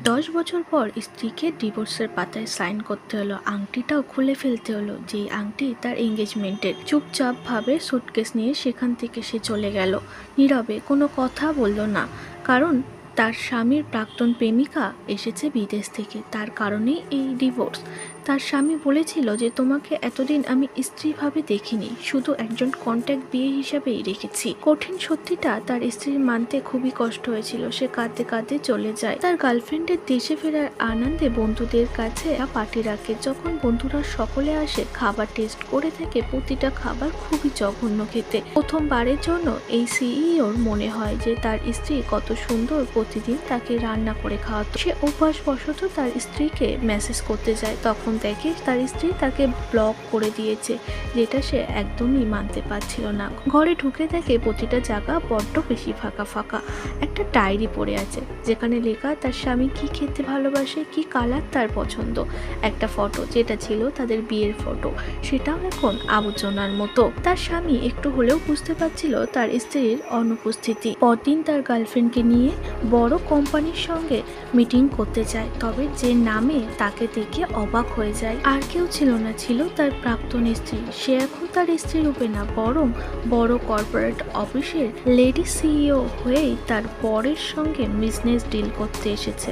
10 বছর পর স্ত্রীকে ডিভোর্সের পাতায় সাইন করতে হলো, আংটিটাও খুলে ফেলতে হলো, যেই আংটি তার এঙ্গেজমেন্টের। চুপচাপ ভাবে সুটকেস নিয়ে সেখান থেকে সে চলে গেল, নীরবে, কোনো কথা বলল না। কারণ তার স্বামীর প্রাক্তন প্রেমিকা এসেছে বিদেশ থেকে, তার কারণেই এই ডিভোর্স। তার স্বামী বলেছিল যে তোমাকে এতদিন আমি স্ত্রীভাবে দেখিনি, শুধু একজন কন্ট্যাক্ট বিয়ে হিসাবেই রেখেছি। কঠিন সত্যিটা তার স্ত্রীর মানতে খুবই কষ্ট হয়েছিল। সে কাঁদতে কাঁদতে চলে যায়। তার গার্লফ্রেন্ডের দেশে ফেরার আনন্দে বন্ধুদের কাছে পার্টি রাখে। যখন বন্ধুরা সকলে আসে, খাবার টেস্ট করে থাকে, প্রতিটা খাবার খুবই জঘন্য খেতে। প্রথমবারের জন্য এই সিইওর মনে হয় যে তার স্ত্রী কত সুন্দর, প্রতিদিন তাকে রান্না করে খাওয়াতো। সে অভ্যাসবশত তার স্ত্রীকে মেসেজ করতে যায়, তখন দেখে তার স্ত্রী তাকে ব্লক করে দিয়েছে, যেটা সে একদমই মানতে পারছিল না। ঘরে ঢুকে দেখে প্রতিটা জায়গা বড্ড বেশি ফাঁকা ফাঁকা। একটা ডায়েরি পড়ে আছে, যেখানে লেখা তার স্বামী কি খেতে ভালোবাসে, কি কালার তার পছন্দ। একটা ফটো, যেটা ছিল তাদের বিয়ের ফটো, সেটাও এখন আবর্জনার মতো। তার স্বামী একটু হলেও বুঝতে পারছিল তার স্ত্রীর অনুপস্থিতি। পরদিন তার গার্লফ্রেন্ডকে নিয়ে বড় কোম্পানির সঙ্গে মিটিং করতে যায়, তবে যে নামে তাকে দেখে অবাক হয়ে যায়। আর কেউ ছিল না, ছিল তার প্রাক্তন স্ত্রী। সে এখন তার স্ত্রী রূপে না, বরং বড় কর্পোরেট অফিসের লেডি সিইও হয়েই তার বরের সঙ্গে বিজনেস ডিল করতে এসেছে।